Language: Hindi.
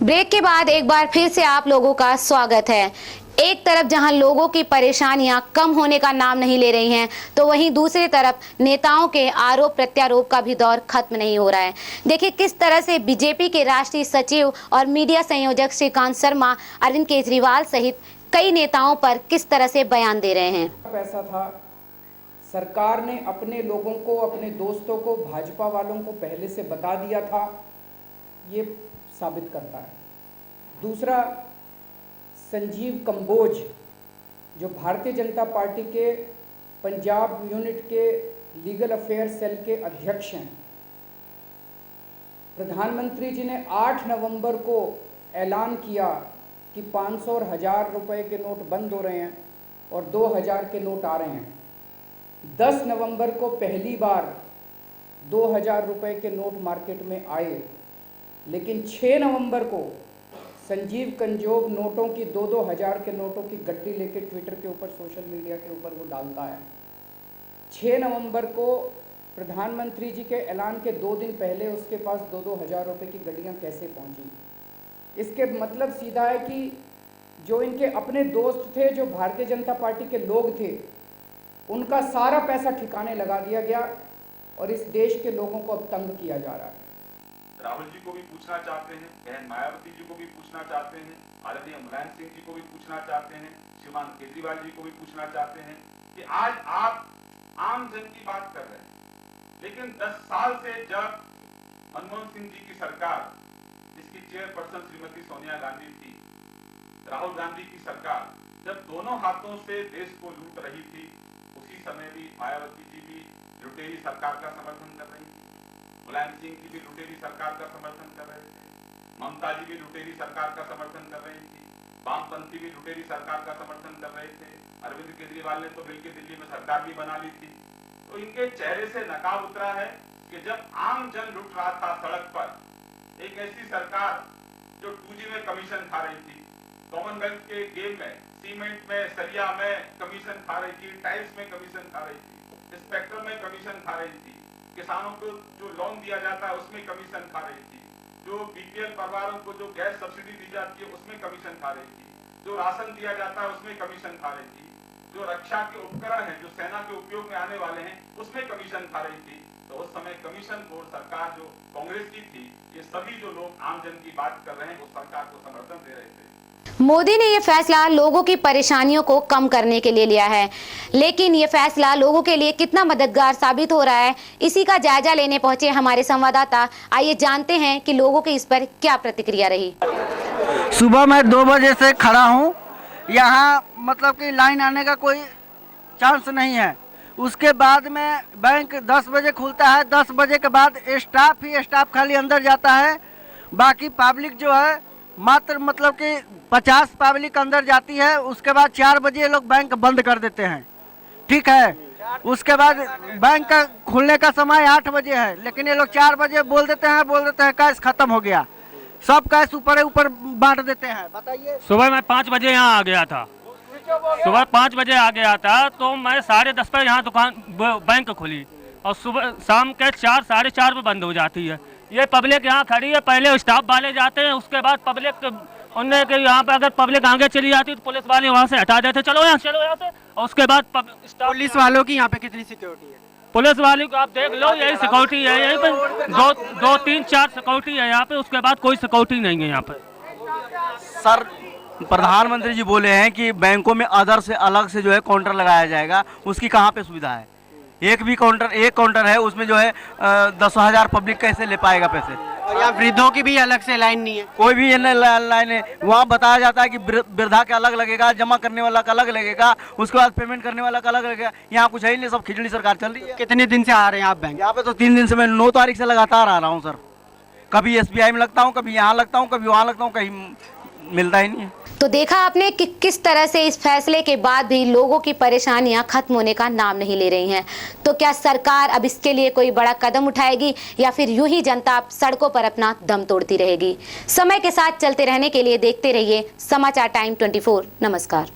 ब्रेक के बाद एक बार फिर से आप लोगों का स्वागत है। एक तरफ जहां लोगों की परेशानियां कम होने का नाम नहीं ले रही हैं, तो वहीं दूसरी तरफ नेताओं के आरोप प्रत्यारोप का भी दौर खत्म नहीं हो रहा है। देखिए किस तरह से बीजेपी के राष्ट्रीय सचिव और मीडिया संयोजक श्रीकांत शर्मा अरविंद केजरीवाल सहित कई नेताओं पर किस तरह से बयान दे रहे हैं। पैसा था, सरकार ने अपने लोगों को, अपने दोस्तों को, भाजपा वालों को पहले से बता दिया था, ये साबित करता है। दूसरा, संजीव कंबोज जो भारतीय जनता पार्टी के पंजाब यूनिट के लीगल अफेयर सेल के अध्यक्ष हैं, प्रधानमंत्री जी ने 8 नवंबर को ऐलान किया कि 500 और 1000 रुपए के नोट बंद हो रहे हैं और 2000 के नोट आ रहे हैं। 10 नवंबर को पहली बार 2000 रुपए के नोट मार्केट में आए, लेकिन 6 नवंबर को संजीव कंजोब नोटों की 2-2 हज़ार के नोटों की गड्डी लेके ट्विटर के ऊपर, सोशल मीडिया के ऊपर वो डालता है। 6 नवंबर को प्रधानमंत्री जी के ऐलान के 2 दिन पहले उसके पास 2-2 हज़ार रुपये की गड्डियाँ कैसे पहुँची। इसके मतलब सीधा है कि जो इनके अपने दोस्त थे, जो भारतीय जनता पार्टी के लोग थे, उनका सारा पैसा ठिकाने लगा दिया गया और इस देश के लोगों को अब तंग किया जा रहा है। राहुल जी को भी पूछना चाहते हैं, बहन मायावती जी को भी पूछना चाहते हैं, आदरणीय मुलायम सिंह जी को भी पूछना चाहते हैं, श्रीमान केजरीवाल जी को भी पूछना चाहते हैं कि आज आप आम जन की बात कर रहे हैं, लेकिन 10 साल से जब मनमोहन सिंह जी की सरकार, जिसकी चेयरपर्सन श्रीमती सोनिया गांधी थी, राहुल गांधी की सरकार, जब दोनों हाथों से देश को लूट रही थी, उसी समय भी मायावती जी भी लुटेरी सरकार का समर्थन कर रही थी, मुलायम सिंह जी भी लुटेरी सरकार का समर्थन कर रहे थे, ममता जी भी लुटेरी सरकार का समर्थन कर रही थी, वामपंथी भी लुटेरी सरकार का समर्थन कर रहे थे, अरविंद केजरीवाल ने तो मिलकर दिल्ली में सरकार भी बना ली थी। तो इनके चेहरे से नकाब उतरा है कि जब आम जन लुट रहा था सड़क पर, एक ऐसी सरकार जो 2G में कमीशन खा रही थी, कॉमनवेल्थ के गेम में, सीमेंट में, सरिया में कमीशन खा रही थी, टाइल्स में कमीशन खा रही थी, स्पेक्ट्रम में कमीशन खा रही थी, किसानों को जो लोन दिया जाता है उसमें कमीशन खा रही थी, जो बीपीएल परिवारों को जो गैस सब्सिडी दी जाती है उसमें कमीशन खा रही थी, जो राशन दिया जाता है उसमें कमीशन खा रही थी, जो रक्षा के उपकरण हैं, जो सेना के उपयोग में आने वाले हैं, उसमें कमीशन खा रही थी। तो उस समय कमीशन खोर सरकार जो कांग्रेस की थी, ये सभी जो लोग आम जन की बात कर रहे हैं वो सरकार को समर्थन दे रहे थे। मोदी ने ये फैसला लोगों की परेशानियों को कम करने के लिए लिया है, लेकिन ये फैसला लोगों के लिए कितना मददगार साबित हो रहा है, इसी का जायजा लेने पहुंचे हमारे संवाददाता। आइए जानते हैं कि लोगों की इस पर क्या प्रतिक्रिया रही। सुबह मैं 2 बजे से खड़ा हूँ, यहाँ मतलब कि लाइन आने का कोई चांस नहीं है। उसके बाद में बैंक 10 बजे खुलता है, 10 बजे के बाद स्टाफ खाली अंदर जाता है, बाकी पब्लिक जो है मात्र मतलब कि 50 पब्लिक अंदर जाती है। उसके बाद 4 बजे ये लोग बैंक बंद कर देते हैं, ठीक है। उसके बाद बैंक का खुलने का समय 8 बजे है, लेकिन ये लोग 4 बजे बोल देते हैं कैश खत्म हो गया, सब कैश ऊपर बांट देते हैं। बताइए। सुबह मैं 5 बजे यहाँ आ गया था, तो मैं 10:30 पर यहाँ दुकान बैंक खुली और सुबह शाम के 4 साढ़े 4 पे बंद हो जाती है। ये पब्लिक यहाँ खड़ी है, पहले स्टाफ वाले जाते हैं, उसके बाद पब्लिक उनने के यहाँ पे अगर पब्लिक आगे चली जाती तो पुलिस वाले वहाँ से हटा देते, चलो यहाँ से। और उसके बाद पुलिस वालों की यहाँ पे कितनी सिक्योरिटी है? पुलिस वाले को आप देख लो, यही सिक्योरिटी है, यहीं पे 2 3 4 सिक्योरिटी है यहाँ पे, उसके बाद कोई सिक्योरिटी नहीं है यहाँ पे। सर, प्रधानमंत्री जी बोले हैं कि बैंकों में अदर से अलग से जो है काउंटर लगाया जाएगा, उसकी कहाँ पे सुविधा है? एक काउंटर है, उसमें जो है 10,000 पब्लिक कैसे ले पाएगा पैसे? और यहाँ वृद्धों की भी अलग से लाइन नहीं है, कोई भी लाइन है। वहाँ बताया जाता है कि वृद्धा का अलग लगेगा, जमा करने वाला का अलग लगेगा, उसके बाद पेमेंट करने वाला का अलग लगेगा। यहाँ कुछ है ही नहीं, सब खिचड़ी सरकार चल रही है। कितने दिन से आ रहे हैं आप बैंक? यहाँ पे तो 3 दिन से, मैं 9 तारीख से लगातार आ रहा हूँ सर। कभी SBI में लगता हूँ, कभी यहाँ लगता हूँ, कभी वहाँ लगता हूँ, कहीं मिलता ही नहीं है। तो देखा आपने कि किस तरह से इस फैसले के बाद भी लोगों की परेशानियां खत्म होने का नाम नहीं ले रही हैं। तो क्या सरकार अब इसके लिए कोई बड़ा कदम उठाएगी या फिर यूं ही जनता सड़कों पर अपना दम तोड़ती रहेगी? समय के साथ चलते रहने के लिए देखते रहिए समाचार टाइम 24। नमस्कार।